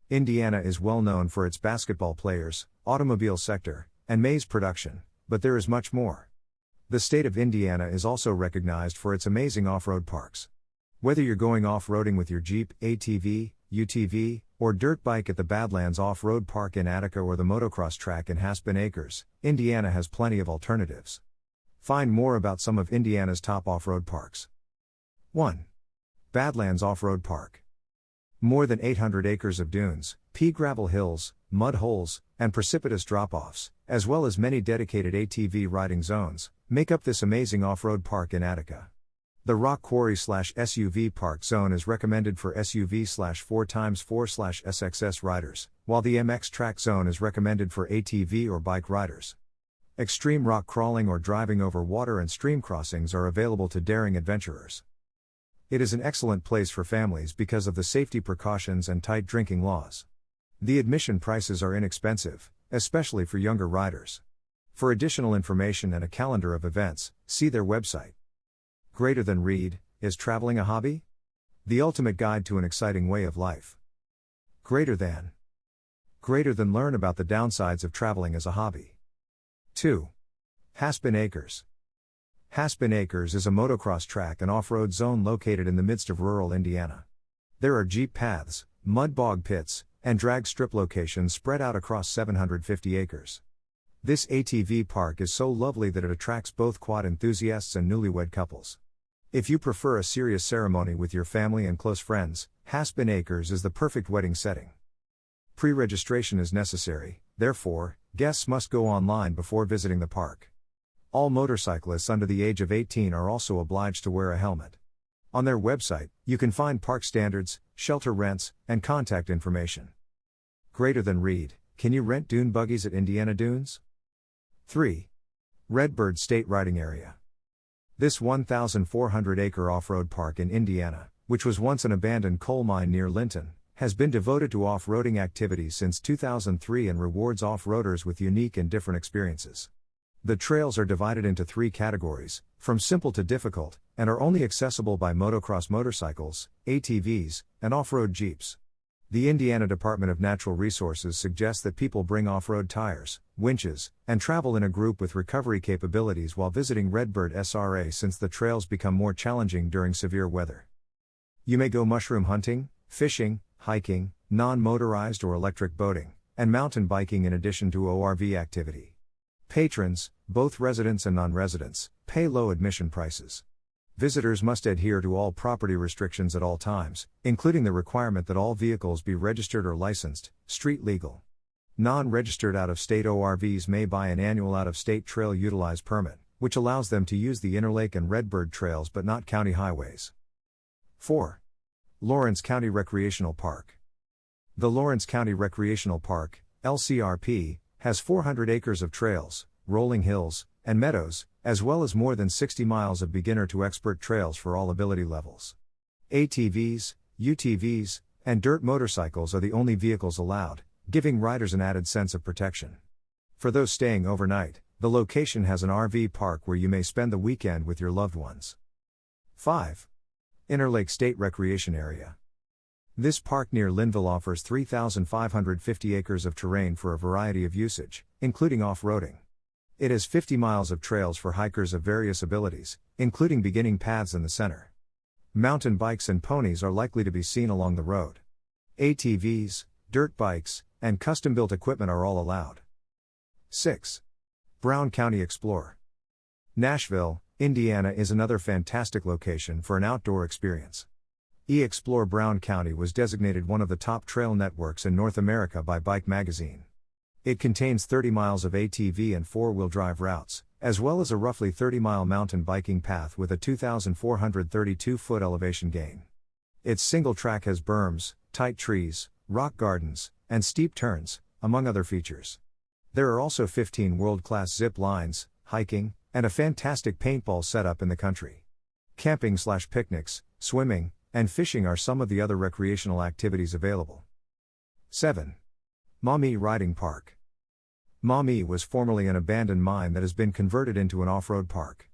Indiana is well known for its basketball players, automobile sector, and maize production, but there is much more. The state of Indiana is also recognized for its amazing off-road parks. Whether you're going off-roading with your Jeep, ATV, UTV, or dirt bike at the Badlands Off-Road Park in Attica or the motocross track in Haspin Acres, Indiana has plenty of alternatives. Find more about some of Indiana's top off-road parks. 1. Badlands Off-Road Park. More than 800 acres of dunes, pea gravel hills, mud holes, and precipitous drop-offs, as well as many dedicated ATV riding zones, make up this amazing off-road park in Attica. The Rock Quarry/SUV Park Zone is recommended for SUV/4x4/SXS riders, while the MX Track Zone is recommended for ATV or bike riders. Extreme rock crawling or driving over water and stream crossings are available to daring adventurers. It is an excellent place for families because of the safety precautions and tight drinking laws. The admission prices are inexpensive, especially for younger riders. For additional information and a calendar of events, see their website. Greater Than Read, is traveling a hobby? The ultimate guide to an exciting way of life. Greater Than learn about the downsides of traveling as a hobby. 2. Haspin Acres. Haspin Acres is a motocross track and off-road zone located in the midst of rural Indiana. There are jeep paths, mud bog pits, and drag strip locations spread out across 750 acres. This ATV park is so lovely that it attracts both quad enthusiasts and newlywed couples. If you prefer a serious ceremony with your family and close friends, Haspin Acres is the perfect wedding setting. Pre-registration is necessary, therefore, guests must go online before visiting the park. All motorcyclists under the age of 18 are also obliged to wear a helmet. On their website, you can find park standards, shelter rents, and contact information. Greater Than Read, can you rent dune buggies at Indiana Dunes? 3. Redbird State Riding Area. This 1,400-acre off-road park in Indiana, which was once an abandoned coal mine near Linton, has been devoted to off-roading activities since 2003 and rewards off-roaders with unique and different experiences. The trails are divided into 3 categories, from simple to difficult, and are only accessible by motocross motorcycles, ATVs, and off-road jeeps. The Indiana Department of Natural Resources suggests that people bring off-road tires, winches, and travel in a group with recovery capabilities while visiting Redbird SRA since the trails become more challenging during severe weather. You may go mushroom hunting, fishing, hiking, non-motorized or electric boating, and mountain biking in addition to ORV activity. Patrons, both residents and non-residents, pay low admission prices. Visitors must adhere to all property restrictions at all times, including the requirement that all vehicles be registered or licensed, street legal. Non-registered out-of-state ORVs may buy an annual out-of-state trail utilize permit, which allows them to use the Interlake and Redbird trails but not county highways. 4. Lawrence County Recreational Park. The Lawrence County Recreational Park, LCRP, has 400 acres of trails, rolling hills, and meadows, as well as more than 60 miles of beginner to expert trails for all ability levels. ATVs, UTVs, and dirt motorcycles are the only vehicles allowed, giving riders an added sense of protection. For those staying overnight, the location has an RV park where you may spend the weekend with your loved ones. 5. Interlake State Recreation Area. This park near Linville offers 3,550 acres of terrain for a variety of usage, including off-roading. It has 50 miles of trails for hikers of various abilities, including beginning paths in the center. Mountain bikes and ponies are likely to be seen along the road. ATVs, dirt bikes, and custom-built equipment are all allowed. 6. Brown County Explore. Nashville, Indiana is another fantastic location for an outdoor experience. E-Explore Brown County was designated one of the top trail networks in North America by Bike Magazine. It contains 30 miles of ATV and four-wheel drive routes, as well as a roughly 30-mile mountain biking path with a 2,432-foot elevation gain. Its single track has berms, tight trees, rock gardens, and steep turns, among other features. There are also 15 world-class zip lines, hiking, and a fantastic paintball setup in the country. Camping/picnics, swimming, and fishing are some of the other recreational activities available. 7. Maumee Riding Park. Maumee was formerly an abandoned mine that has been converted into an off-road park.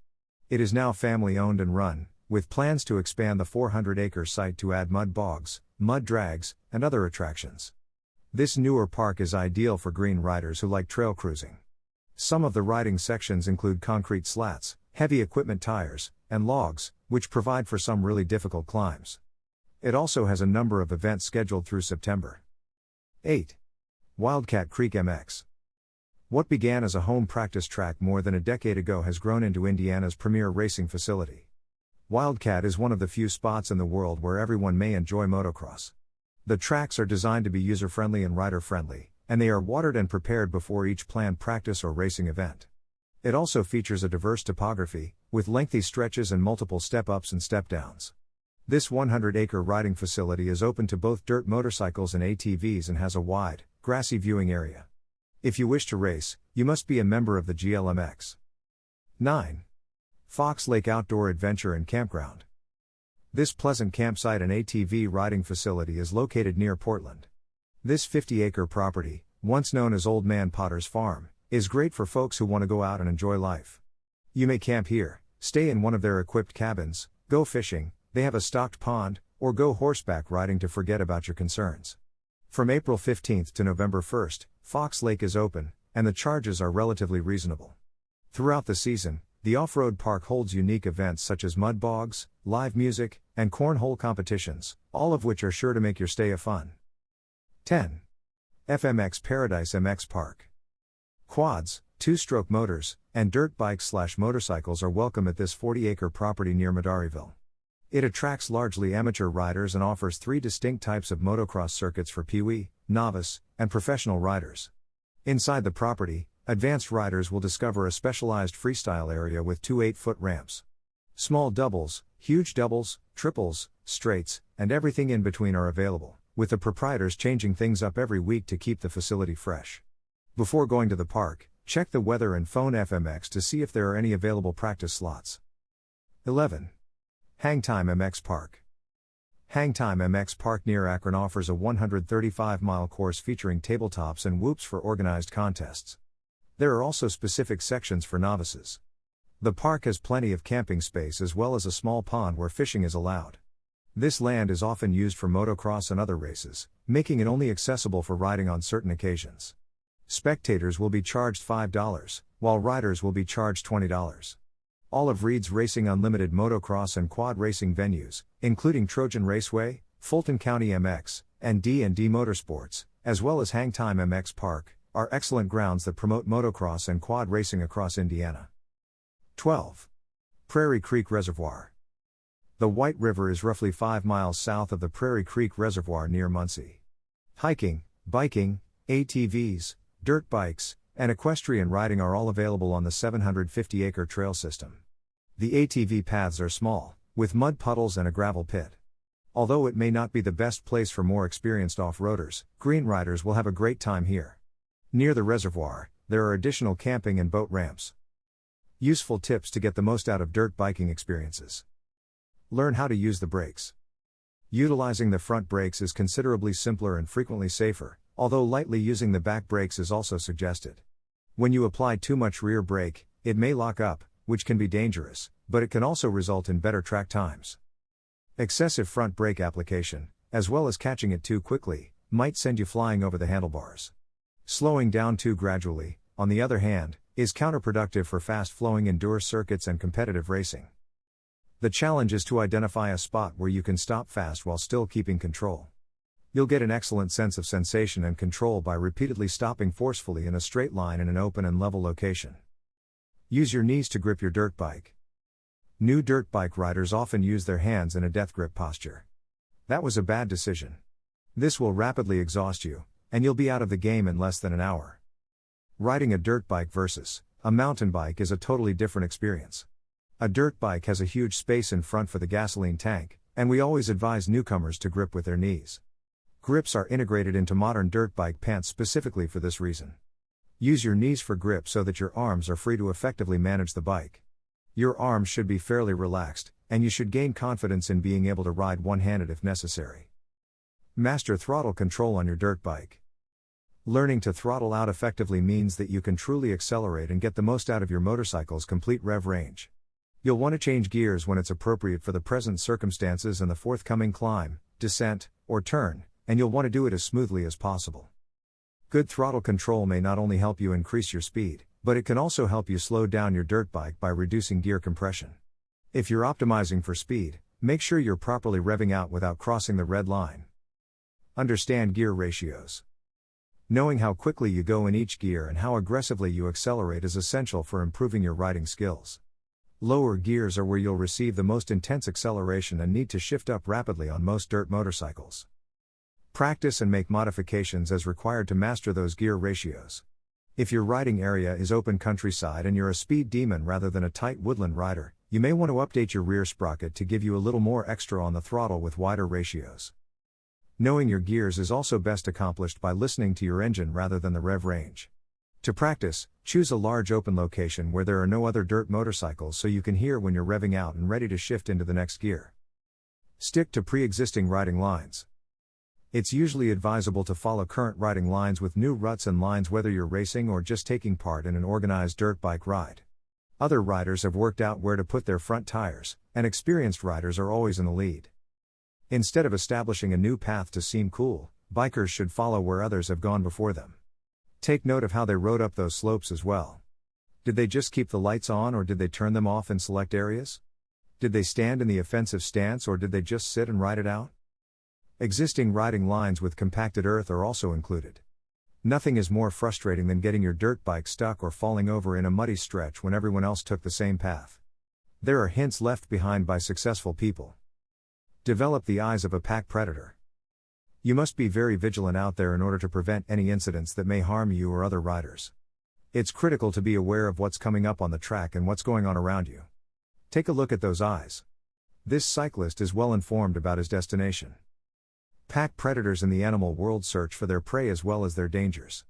It is now family-owned and run, with plans to expand the 400-acre site to add mud bogs, mud drags, and other attractions. This newer park is ideal for green riders who like trail cruising. Some of the riding sections include concrete slats, heavy equipment tires, and logs, which provide for some really difficult climbs. It also has a number of events scheduled through September. 8. Wildcat Creek MX. What began as a home practice track more than a decade ago has grown into Indiana's premier racing facility. Wildcat is one of the few spots in the world where everyone may enjoy motocross. The tracks are designed to be user-friendly and rider-friendly, and they are watered and prepared before each planned practice or racing event. It also features a diverse topography, with lengthy stretches and multiple step-ups and step-downs. This 100-acre riding facility is open to both dirt motorcycles and ATVs and has a wide, grassy viewing area. If you wish to race, you must be a member of the GLMX. 9. Fox Lake Outdoor Adventure and Campground. This pleasant campsite and ATV riding facility is located near Portland. This 50-acre property, once known as Old Man Potter's Farm, is great for folks who want to go out and enjoy life. You may camp here, stay in one of their equipped cabins, go fishing, they have a stocked pond, or go horseback riding to forget about your concerns. From April 15th to November 1st, Fox Lake is open, and the charges are relatively reasonable. Throughout the season, the off-road park holds unique events such as mud bogs, live music, and cornhole competitions, all of which are sure to make your stay a fun. 10. FMX Paradise MX Park. Quads, two-stroke motors, and dirt bikes/motorcycles are welcome at this 40-acre property near Medaryville. It attracts largely amateur riders and offers 3 distinct types of motocross circuits for peewee, novice, and professional riders. Inside the property, advanced riders will discover a specialized freestyle area with 2 8-foot ramps. Small doubles, huge doubles, triples, straights, and everything in between are available, with the proprietors changing things up every week to keep the facility fresh. Before going to the park, check the weather and phone FMX to see if there are any available practice slots. 11. Hangtime MX Park. Hangtime MX Park near Akron offers a 135-mile course featuring tabletops and whoops for organized contests. There are also specific sections for novices. The park has plenty of camping space as well as a small pond where fishing is allowed. This land is often used for motocross and other races, making it only accessible for riding on certain occasions. Spectators will be charged $5, while riders will be charged $20. All of Reed's Racing Unlimited motocross and quad racing venues, including Trojan Raceway, Fulton County MX, and D&D Motorsports, as well as Hangtime MX Park, are excellent grounds that promote motocross and quad racing across Indiana. 12. Prairie Creek Reservoir. The White River is roughly 5 miles south of the Prairie Creek Reservoir near Muncie. Hiking, biking, ATVs, dirt bikes, and equestrian riding are all available on the 750-acre trail system. The ATV paths are small, with mud puddles and a gravel pit. Although it may not be the best place for more experienced off-roaders, green riders will have a great time here. Near the reservoir, there are additional camping and boat ramps. Useful tips to get the most out of dirt biking experiences. Learn how to use the brakes. Utilizing the front brakes is considerably simpler and frequently safer, although lightly using the back brakes is also suggested. When you apply too much rear brake, it may lock up, which can be dangerous, but it can also result in better track times. Excessive front brake application, as well as catching it too quickly, might send you flying over the handlebars. Slowing down too gradually, on the other hand, is counterproductive for fast-flowing enduro circuits and competitive racing. The challenge is to identify a spot where you can stop fast while still keeping control. You'll get an excellent sense of sensation and control by repeatedly stopping forcefully in a straight line in an open and level location. Use your knees to grip your dirt bike. New dirt bike riders often use their hands in a death grip posture. That was a bad decision. This will rapidly exhaust you, and you'll be out of the game in less than an hour. Riding a dirt bike versus a mountain bike is a totally different experience. A dirt bike has a huge space in front for the gasoline tank, and we always advise newcomers to grip with their knees. Grips are integrated into modern dirt bike pants specifically for this reason. Use your knees for grip so that your arms are free to effectively manage the bike. Your arms should be fairly relaxed, and you should gain confidence in being able to ride one-handed if necessary. Master throttle control on your dirt bike. Learning to throttle out effectively means that you can truly accelerate and get the most out of your motorcycle's complete rev range. You'll want to change gears when it's appropriate for the present circumstances and the forthcoming climb, descent, or turn, and you'll want to do it as smoothly as possible. Good throttle control may not only help you increase your speed, but it can also help you slow down your dirt bike by reducing gear compression. If you're optimizing for speed, make sure you're properly revving out without crossing the red line. Understand gear ratios. Knowing how quickly you go in each gear and how aggressively you accelerate is essential for improving your riding skills. Lower gears are where you'll receive the most intense acceleration and need to shift up rapidly on most dirt motorcycles. Practice and make modifications as required to master those gear ratios. If your riding area is open countryside and you're a speed demon rather than a tight woodland rider, you may want to update your rear sprocket to give you a little more extra on the throttle with wider ratios. Knowing your gears is also best accomplished by listening to your engine rather than the rev range. To practice, choose a large open location where there are no other dirt motorcycles so you can hear when you're revving out and ready to shift into the next gear. Stick to pre-existing riding lines. It's usually advisable to follow current riding lines with new ruts and lines whether you're racing or just taking part in an organized dirt bike ride. Other riders have worked out where to put their front tires, and experienced riders are always in the lead. Instead of establishing a new path to seem cool, bikers should follow where others have gone before them. Take note of how they rode up those slopes as well. Did they just keep the lights on or did they turn them off in select areas? Did they stand in the offensive stance or did they just sit and ride it out? Existing riding lines with compacted earth are also included. Nothing is more frustrating than getting your dirt bike stuck or falling over in a muddy stretch when everyone else took the same path. There are hints left behind by successful people. Develop the eyes of a pack predator. You must be very vigilant out there in order to prevent any incidents that may harm you or other riders. It's critical to be aware of what's coming up on the track and what's going on around you. Take a look at those eyes. This cyclist is well informed about his destination. Pack predators in the animal world search for their prey as well as their dangers.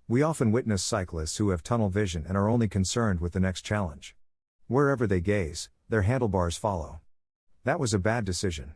We often witness cyclists who have tunnel vision and are only concerned with the next challenge. Wherever they gaze, their handlebars follow. That was a bad decision.